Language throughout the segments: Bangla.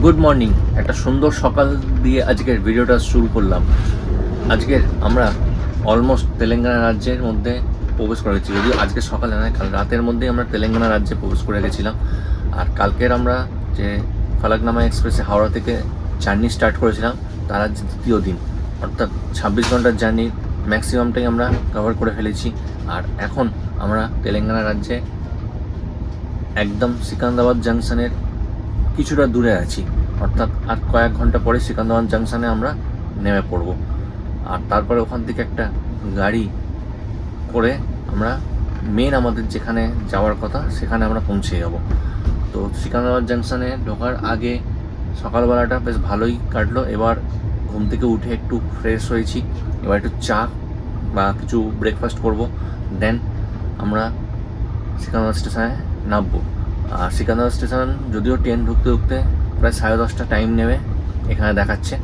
Good morning. একটা সুন্দর সকাল দিয়ে আজকের ভিডিওটা শুরু করলাম। আজকের আমরা অলমোস্ট তেলেঙ্গানা রাজ্যের মধ্যে প্রবেশ করেছি, যদিও আজকে সকালে নয়, কাল রাতের মধ্যেই আমরা তেলেঙ্গানা রাজ্যে প্রবেশ করে গেছিলাম। আর কালকের আমরা যে ফালাকনামা এক্সপ্রেসে হাওড়া থেকে জার্নি স্টার্ট করেছিলাম, তার আজ দ্বিতীয় দিন, অর্থাৎ 26 ঘন্টার জার্নির ম্যাক্সিমামটাই আমরা কভার করে ফেলেছি। আর এখন আমরা তেলেঙ্গানা রাজ্যে একদম সিকান্দ্রাবাদ জাংশনের কিছুটা দূরে আছি, অর্থাৎ আর কয়েক ঘন্টা পরে সিকান্দ্রাবাদ জাংশনে আমরা নেমে পড়ব। আর তারপরে ওখান থেকে একটা গাড়ি করে আমরা মেন আমাদের যেখানে যাওয়ার কথা সেখানে আমরা পৌঁছে যাব। তো সিকান্দ্রাবাদ জাংশনে ঢোকার আগে সকালবেলাটা বেশ ভালোই কাটলো। এবার ঘুম থেকে উঠে একটু ফ্রেশ হয়েছি, এবার একটু চা বা কিছু ব্রেকফাস্ট করব, দেন আমরা সিকান্দ্রাবাদ স্টেশনে নামবো। আর সিকান্দ্রাবাদ স্টেশন যদিও ট্রেন ঢুকতে ঢুকতে প্রায় 10:30 টাইম নেবে এখানে দেখাচ্ছে।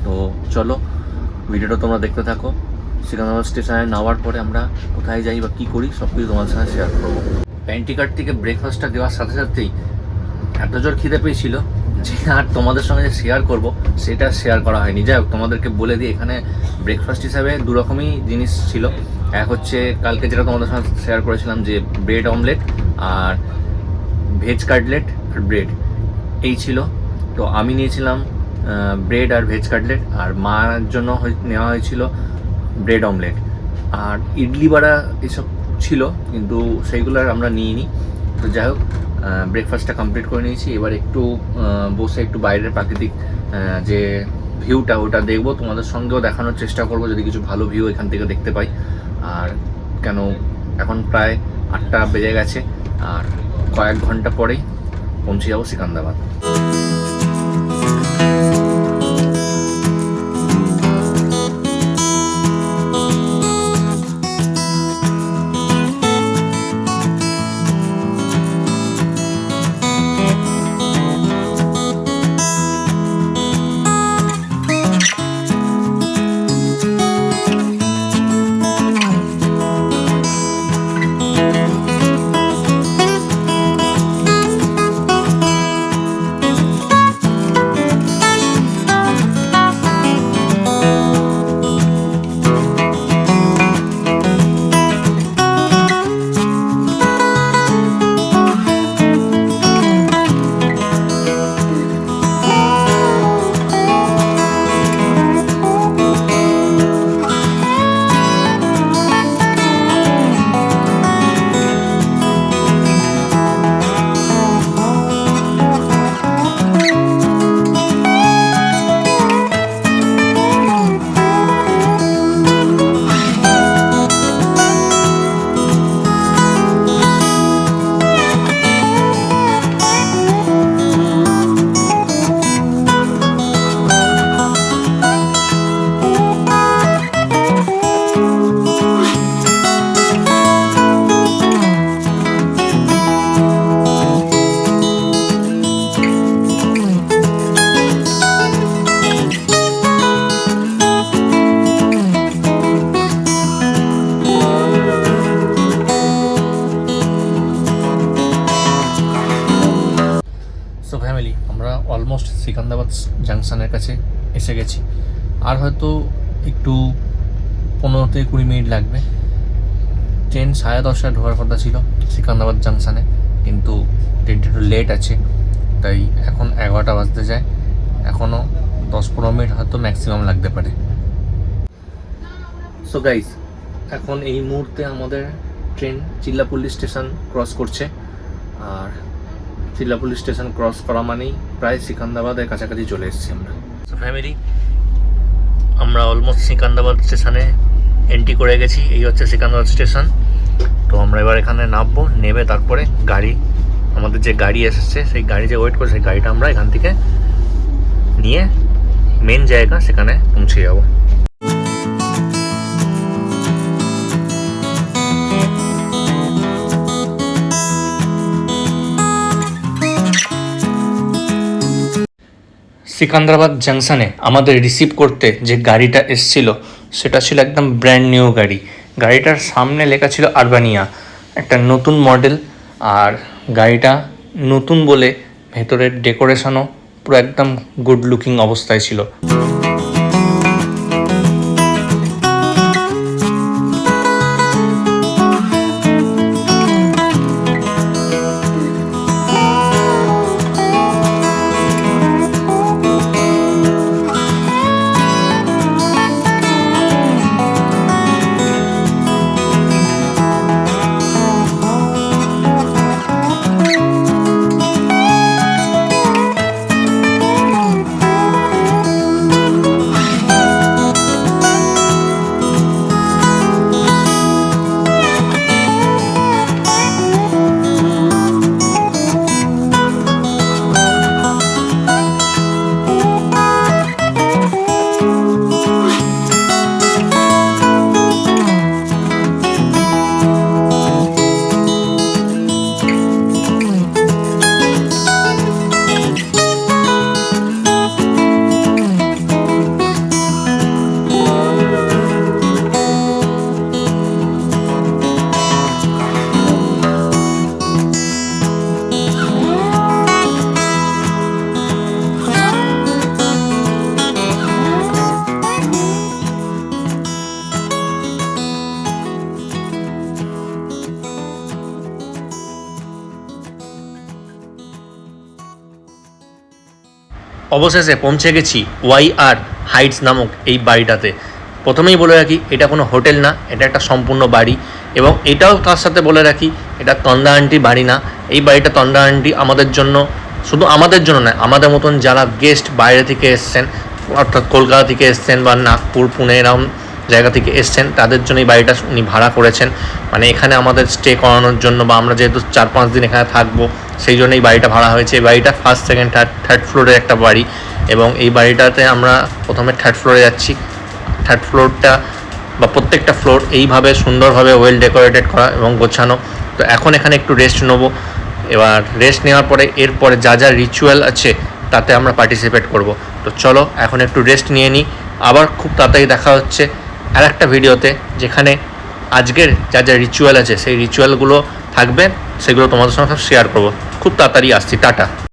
তো চলো ভিডিওটা তোমরা দেখতে থাকো। সিকান্দ্রাবাদ স্টেশনে নামার পরে আমরা কোথায় যাই বা কী করি সব কিছু তোমাদের সাথে শেয়ার করবো। প্যান্টিকার্ট থেকে ব্রেকফাস্টটা দেওয়ার সাথে সাথেই এত জোর খিদে পেয়েছিল যে আর তোমাদের সঙ্গে যে শেয়ার করব সেটা শেয়ার করা হয়নি। যাই হোক, তোমাদেরকে বলে দিই, এখানে ব্রেকফাস্ট হিসাবে দু রকমই জিনিস ছিল। এক হচ্ছে কালকে যেটা তোমাদের সঙ্গে শেয়ার করেছিলাম যে ব্রেড অমলেট, আর ভেজ কাটলেট আর ব্রেড, এই ছিল। তো আমি নিয়েছিলাম ব্রেড আর ভেজ কাটলেট, আর মার জন্য নেওয়া হয়েছিল ব্রেড অমলেট। আর ইডলি বড়া এসব ছিল, কিন্তু সেইগুলো আর আমরা নিইনি। তো যাই হোক, ব্রেকফাস্টটা কমপ্লিট করে নিয়েছি। এবার একটু বসে একটু বাইরের প্রাকৃতিক যে ভিউটা ওটা দেখবো, তোমাদের সঙ্গেও দেখানোর চেষ্টা করব যদি কিছু ভালো ভিউ এখান থেকে দেখতে পাই। আর কেন এখন প্রায় 8টা বেজে গেছে, আর কয়েক ঘন্টা পরেই পৌঁছে যাবো সিকান্দ্রাবাদ। সো ফ্যামিলি, আমরা অলমোস্ট সিকান্দ্রাবাদ জাংশনের কাছে এসে গেছি। আর হয়তো একটু 15-20 মিনিট লাগবে। ট্রেন 10:30টায় ঢোকার কথা ছিল সিকান্দ্রাবাদ জাংশনে, কিন্তু ট্রেনটা একটু লেট আছে, তাই এখন 11টা বাজতে যায়। এখনও 10-15 মিনিট হয়তো ম্যাক্সিমাম লাগতে পারে। সো গাইস, এখন এই মুহূর্তে আমাদের ট্রেন চিল্লাপল্লী স্টেশন ক্রস করছে। আর চিল্লাপল্লী স্টেশন ক্রস করা মানেই প্রায় সিকান্দ্রাবাদের কাছাকাছি চলে এসেছি আমরা। সো ফ্যামিলি, আমরা অলমোস্ট সিকান্দ্রাবাদ স্টেশনে এন্ট্রি করে গেছি। এই হচ্ছে সিকান্দ্রাবাদ স্টেশন। তো আমরা এবার এখানে নামবো, নেমে তারপরে গাড়ি, আমাদের যে গাড়ি এসেছে সেই গাড়ি যে ওয়েট করে সেই গাড়িটা আমরা এখান থেকে নিয়ে মেন জায়গা সেখানে পৌঁছে যাবো। সিকান্দ্রাবাদ জাংশনে আমাদের রিসিভ করতে যে গাড়িটা এসছিল সেটা ছিল একদম ব্র্যান্ড নিউ গাড়ি। গাড়িটার সামনে লেখা ছিল আরবানিয়া, একটা নতুন মডেল। আর গাড়িটা নতুন বলে ভেতরের ডেকোরেশনও পুরো একদম গুড লুকিং অবস্থায় ছিল। অবশেষে পৌঁছে গেছি ওয়াইআর হাইটস নামক এই বাড়িটাতে। প্রথমেই বলে রাখি, এটা কোনো হোটেল না, এটা একটা সম্পূর্ণ বাড়ি। এবং এটাও তার সাথে বলে রাখি, এটা তন্দা আন্টি বাড়ি না। এই বাড়িটা তন্দা আন্টি আমাদের জন্য, শুধু আমাদের জন্য নয়, আমাদের মতন যারা গেস্ট বাইরে থেকে এসছেন, অর্থাৎ কলকাতা থেকে এসছেন বা নাগপুর, পুনে এরকম জায়গা থেকে এসছেন, তাদের জন্য এই বাড়িটা উনি ভাড়া করেছেন। মানে এখানে আমাদের স্টে করানোর জন্য, বা আমরা যেহেতু 4-5 দিন এখানে থাকবো, সেই জন্য এই বাড়িটা ভাড়া হয়েছে। এই বাড়িটা ফার্স্ট, সেকেন্ড, থার্ড ফ্লোরের একটা বাড়ি। এবং এই বাড়িটাতে আমরা প্রথমে থার্ড ফ্লোরে যাচ্ছি। থার্ড ফ্লোরটা বা প্রত্যেকটা ফ্লোর এইভাবে সুন্দরভাবে ওয়েল ডেকোরেটেড করা এবং গোছানো। তো এখন এখানে একটু রেস্ট নেবো। এবার রেস্ট নেওয়ার পরে এরপরে যা যা রিচুয়াল আছে তাতে আমরা পার্টিসিপেট করব। তো চলো এখন একটু রেস্ট নিয়ে নিই, আবার খুব তাড়াতাড়ি দেখা হচ্ছে আর একটা ভিডিওতে, যেখানে আজকের যা যা রিচুয়াল আছে সেই রিচুয়ালগুলো থাকবে, সেগুলো তোমাদের সঙ্গে শেয়ার করবো। খুব তাড়াতাড়ি আসছি, টাটা।